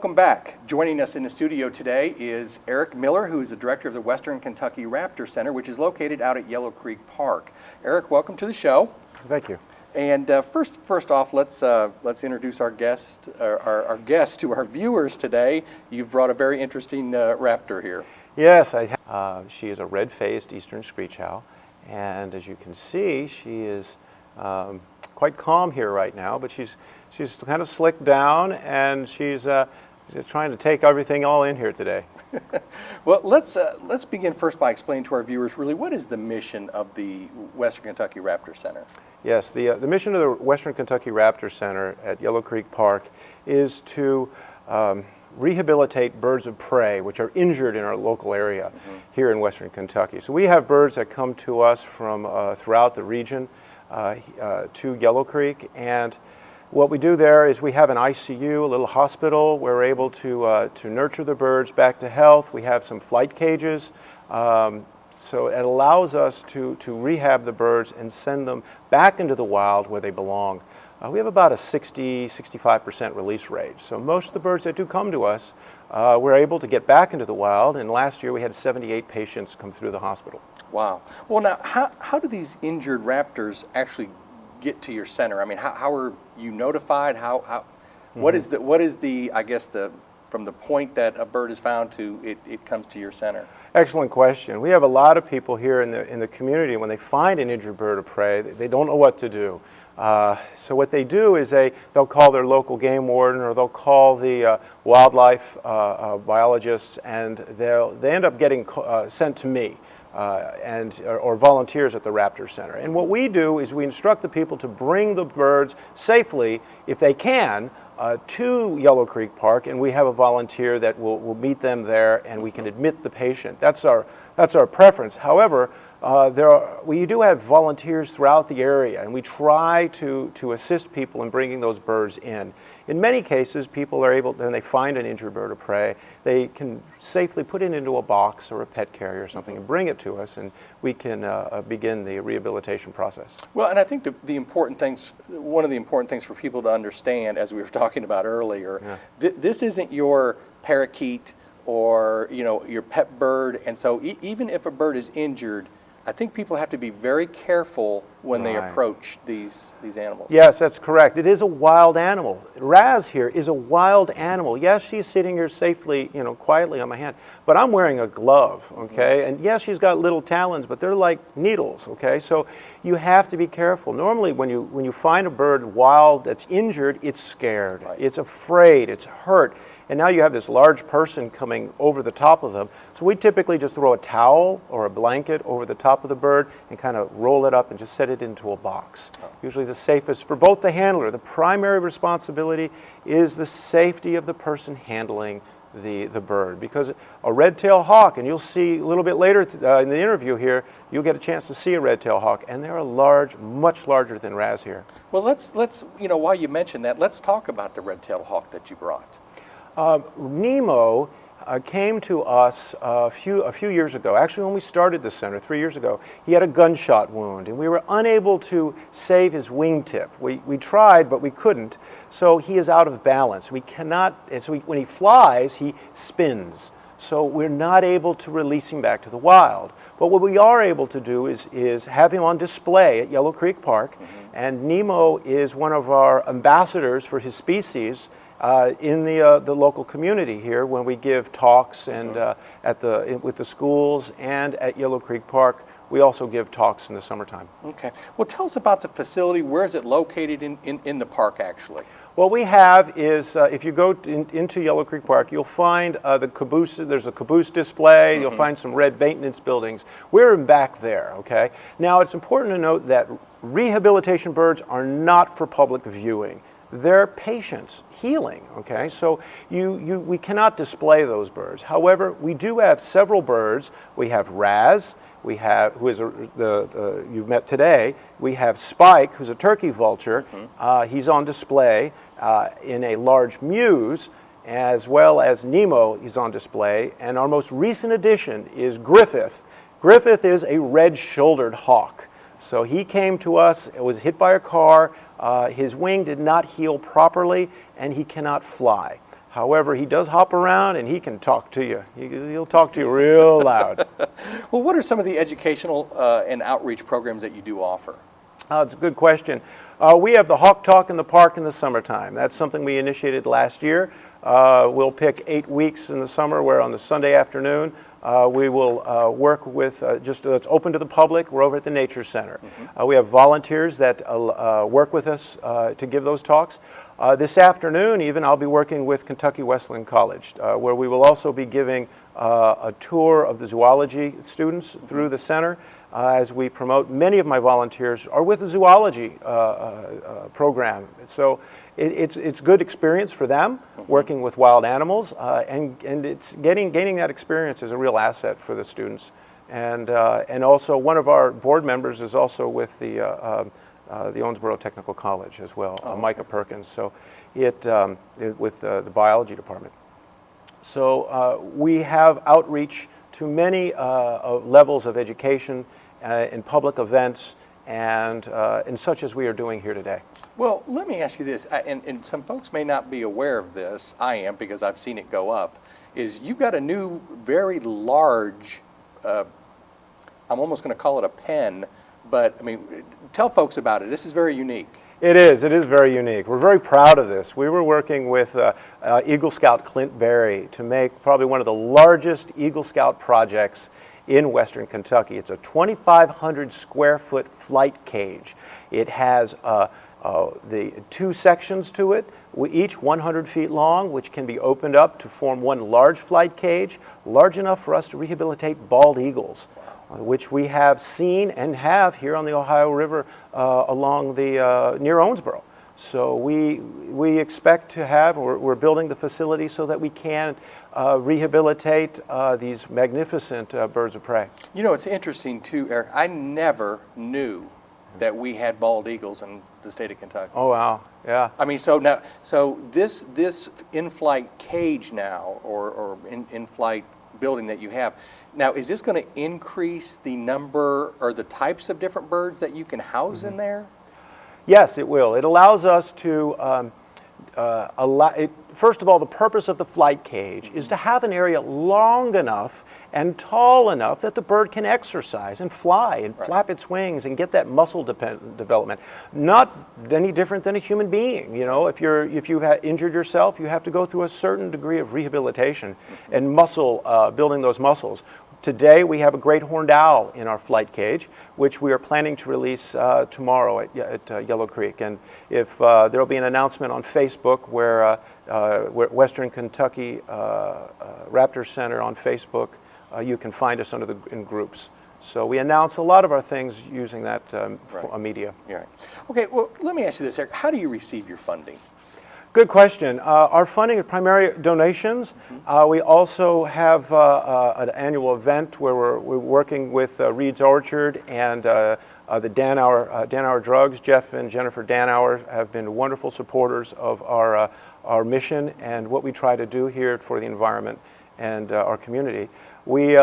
welcome back. Joining us in the studio today is Eric Miller, who is the director of the Western Kentucky Raptor Center, which is located out at Yellow Creek Park. Eric, welcome to the show. Thank you. And first off, let's introduce our guest to our viewers today. You've brought a very interesting raptor here. Yes, she is a red-faced eastern screech owl, and as you can see, she is quite calm here right now. But she's kind of slicked down, and she's trying to take everything all in here today. Well, let's begin first by explaining to our viewers really what is the mission of the Western Kentucky Raptor Center. Yes, the mission of the Western Kentucky Raptor Center at Yellow Creek Park is to rehabilitate birds of prey which are injured in our local area here in Western Kentucky. So we have birds that come to us from throughout the region to Yellow Creek, and what we do there is we have an ICU, a little hospital, where we're able to nurture the birds back to health. We have some flight cages. So it allows us to rehab the birds and send them back into the wild where they belong. We have about a 60-65% release rate. So most of the birds that do come to us, we're able to get back into the wild, and last year we had 78 patients come through the hospital. Wow. Well, now, how do these injured raptors actually get to your center? I mean, how are you notified? What is the I guess from the point that a bird is found to it comes to your center? Excellent question. We have a lot of people here in the community, when they find an injured bird of prey, they don't know what to do. So what they do is they'll call their local game warden, or they'll call the wildlife biologists, and they end up getting sent to me or volunteers at the Raptor Center. And what we do is we instruct the people to bring the birds safely, if they can, to Yellow Creek Park, and we have a volunteer that will meet them there, and we can admit the patient. That's our preference. However, we do have volunteers throughout the area, and we try to assist people in bringing those birds in. In many cases, people are able, when they find an injured bird of prey, they can safely put it into a box or a pet carrier or something and bring it to us, and we can begin the rehabilitation process. Well, and I think one of the important things for people to understand, as we were talking about earlier, this isn't your parakeet or your pet bird, and so even if a bird is injured, I think people have to be very careful when they approach these animals. Yes, that's correct. It is a wild animal. Raz here is a wild animal. Yes, she's sitting here safely, quietly on my hand, but I'm wearing a glove, okay? And yes, she's got little talons, but they're like needles, okay? So you have to be careful. Normally, when you find a bird wild that's injured, it's scared, it's afraid, it's hurt. And now you have this large person coming over the top of them. So we typically just throw a towel or a blanket over the top of the bird and kind of roll it up and just set it into a box. Usually the safest for both the handler. The primary responsibility is the safety of the person handling the bird, because a red-tailed hawk, and you'll see a little bit later in the interview here, you'll get a chance to see a red-tailed hawk, and they're large, much larger than Raz here. Well, let's while you mentioned that, let's talk about the red-tailed hawk that you brought. Nemo came to us a few years ago. Actually, when we started the center 3 years ago, he had a gunshot wound, and we were unable to save his wingtip. We tried, but we couldn't. So he is out of balance. We cannot. So when he flies, he spins. So we're not able to release him back to the wild. But what we are able to do is have him on display at Yellow Creek Park, and Nemo is one of our ambassadors for his species in the local community here, when we give talks and with the schools and at Yellow Creek Park. We also give talks in the summertime. Okay. Well, tell us about the facility. Where is it located in the park, actually? What we have is, if you go into Yellow Creek Park, you'll find the caboose. There's a caboose display. You'll find some red maintenance buildings. We're back there, okay? Now, it's important to note that rehabilitation birds are not for public viewing. They're patients healing, okay? So we cannot display those birds. However, we do have several birds. We have Raz, who is you've met today. We have Spike, who's a turkey vulture. He's on display in a large mews, as well as Nemo is on display. And our most recent addition is Griffith. Griffith is a red-shouldered hawk. So he came to us, was hit by a car. His wing did not heal properly, and he cannot fly. However, he does hop around and he can talk to you. He'll talk to you real loud. Well, what are some of the educational and outreach programs that you do offer? It's a good question. We have the Hawk Talk in the park in the summertime. That's something we initiated last year. We'll pick 8 weeks in the summer where on the Sunday afternoon we will work with, it's open to the public. We're over at the Nature Center. We have volunteers that work with us to give those talks. This afternoon even I'll be working with Kentucky Wesleyan College where we will also be giving a tour of the zoology students through the center as we promote. Many of my volunteers are with the zoology program. So it's good experience for them working with wild animals and it's gaining that experience is a real asset for the students. And also one of our board members is also with the Owensboro Technical College as well, Micah Perkins, so with the biology department. So we have outreach to many levels of education in public events and such as we are doing here today. Well, let me ask you this, and some folks may not be aware of this, I am because I've seen it go up, is you've got a new very large, I'm almost going to call it a pen, but I mean, tell folks about it. This is very unique. It is very unique. We're very proud of this. We were working with Eagle Scout Clint Berry to make probably one of the largest Eagle Scout projects in Western Kentucky. It's a 2,500 square foot flight cage. It has the 2 sections to it, each 100 feet long, which can be opened up to form one large flight cage, large enough for us to rehabilitate bald eagles, which we have seen and have here on the Ohio River along the near Owensboro. So we expect to have, we're building the facility so that we can rehabilitate these magnificent birds of prey. You know, it's interesting too, Eric, I never knew that we had bald eagles in the state of Kentucky. Oh wow, yeah. I mean, so now, this in-flight cage now, or in-flight building that you have, now is this going to increase the number or the types of different birds that you can house in there? Yes, it will. It allows us to first of all, the purpose of the flight cage is to have an area long enough and tall enough that the bird can exercise and fly and flap its wings and get that muscle development. Not any different than a human being. You know, if you've injured yourself, you have to go through a certain degree of rehabilitation and muscle building those muscles. Today we have a great horned owl in our flight cage, which we are planning to release tomorrow at Yellow Creek. And if there will be an announcement on Facebook where Western Kentucky Raptor Center on Facebook, you can find us in groups. So we announce a lot of our things using that media. Right. Okay. Well, let me ask you this, Eric. How do you receive your funding? Good question. Our funding is primarily donations. We also have an annual event where we're working with Reed's Orchard and the Danauer Drugs. Jeff and Jennifer Danauer have been wonderful supporters of our mission and what we try to do here for the environment and our community. We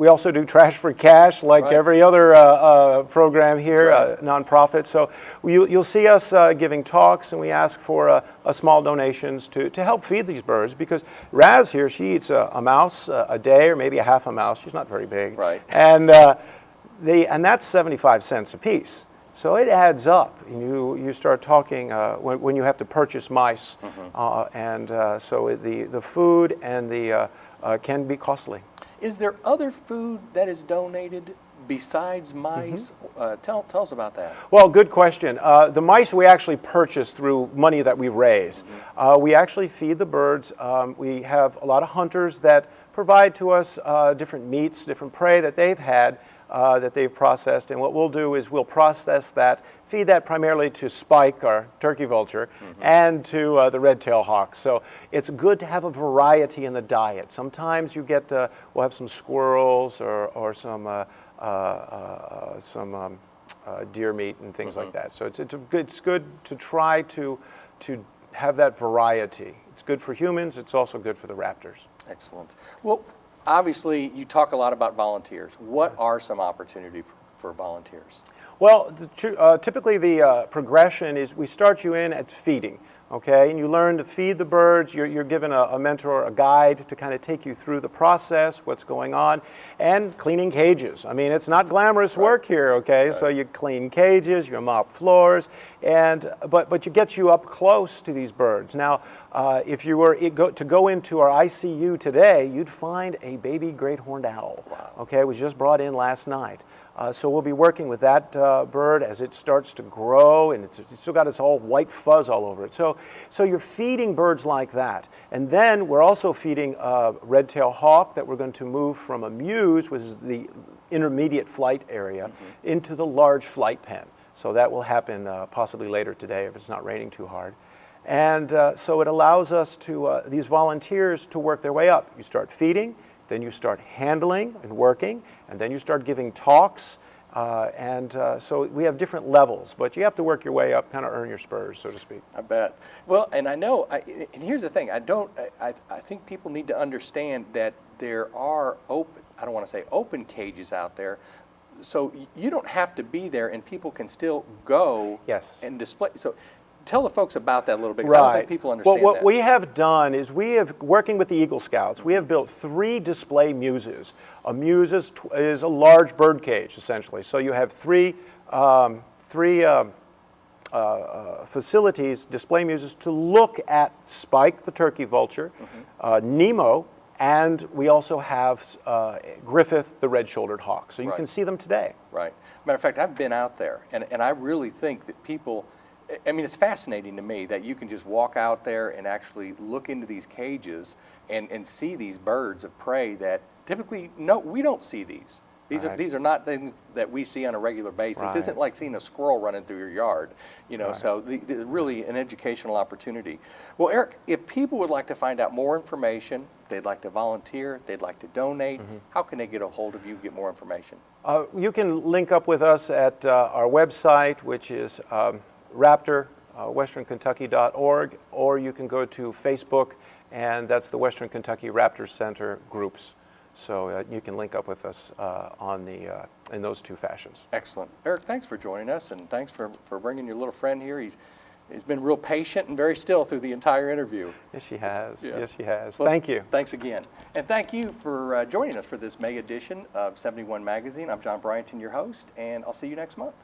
also do Trash for Cash, like every other program here, nonprofit. So you'll see us giving talks, and we ask for small donations to help feed these birds, because Raz here, she eats a mouse a day, or maybe a half a mouse. She's not very big. Right. And that's 75 cents a piece. So it adds up. You start talking when you have to purchase mice, so the food and the can be costly. Is there other food that is donated besides mice? Tell us about that. Well, good question. The mice we actually purchase through money that we raise. We actually feed the birds. We have a lot of hunters that provide to us different meats, different prey that they've had, that they've processed. And what we'll do is we'll process that, feed that primarily to Spike, our turkey vulture, and to the red-tailed hawk. So it's good to have a variety in the diet. Sometimes you get, we'll have some squirrels or some deer meat and things like that. So it's good to try to have that variety. It's good for humans. It's also good for the raptors. Excellent. Well, obviously, you talk a lot about volunteers. What are some opportunities for volunteers? Well, typically the progression is we start you in at feeding, okay? And you learn to feed the birds. You're given a mentor, a guide to kind of take you through the process, what's going on, and cleaning cages. I mean, it's not glamorous work here, okay? Right. So you clean cages, you mop floors, but you get you up close to these birds. Now, if you were to go into our ICU today, you'd find a baby great horned owl. Wow. Okay, it was just brought in last night. So we'll be working with that bird as it starts to grow, and it's still got its all white fuzz all over it. So you're feeding birds like that. And then we're also feeding red-tailed hawk that we're going to move from a mews, which is the intermediate flight area, into the large flight pen. So that will happen possibly later today if it's not raining too hard. And so it allows us to, these volunteers to work their way up. You start feeding, then you start handling and working, and then you start giving talks. So we have different levels, but you have to work your way up, kind of earn your spurs, so to speak. I bet. Well, and I know, and here's the thing, I think people need to understand that there are open, I don't want to say open cages out there, so you don't have to be there and people can still go and display. So tell the folks about that a little bit, because I don't think people understand that. Well, what we have done is working with the Eagle Scouts, we have built 3 display muses. A muse is a large bird cage, essentially. So you have three facilities, display muses, to look at Spike, the turkey vulture, Nemo, and we also have Griffith, the red-shouldered hawk. So you can see them today. Right. Matter of fact, I've been out there, and I really think that people, I mean, it's fascinating to me that you can just walk out there and actually look into these cages and see these birds of prey that typically, no, we don't see these. These are not things that we see on a regular basis. Right. This isn't like seeing a squirrel running through your yard, you know. Right. So really an educational opportunity. Well, Eric, if people would like to find out more information, they'd like to volunteer, they'd like to donate, how can they get a hold of you, get more information? You can link up with us at our website, which is Raptor, westernkentucky.org, or you can go to Facebook, and that's the Western Kentucky Raptor Center groups. So you can link up with us in those 2 fashions. Excellent. Eric, thanks for joining us, and thanks for bringing your little friend here. He's been real patient and very still through the entire interview. Yes, she has. Yeah. Yes, she has. Well, thank you. Thanks again. And thank you for joining us for this May edition of 71 Magazine. I'm John Bryant, your host, and I'll see you next month.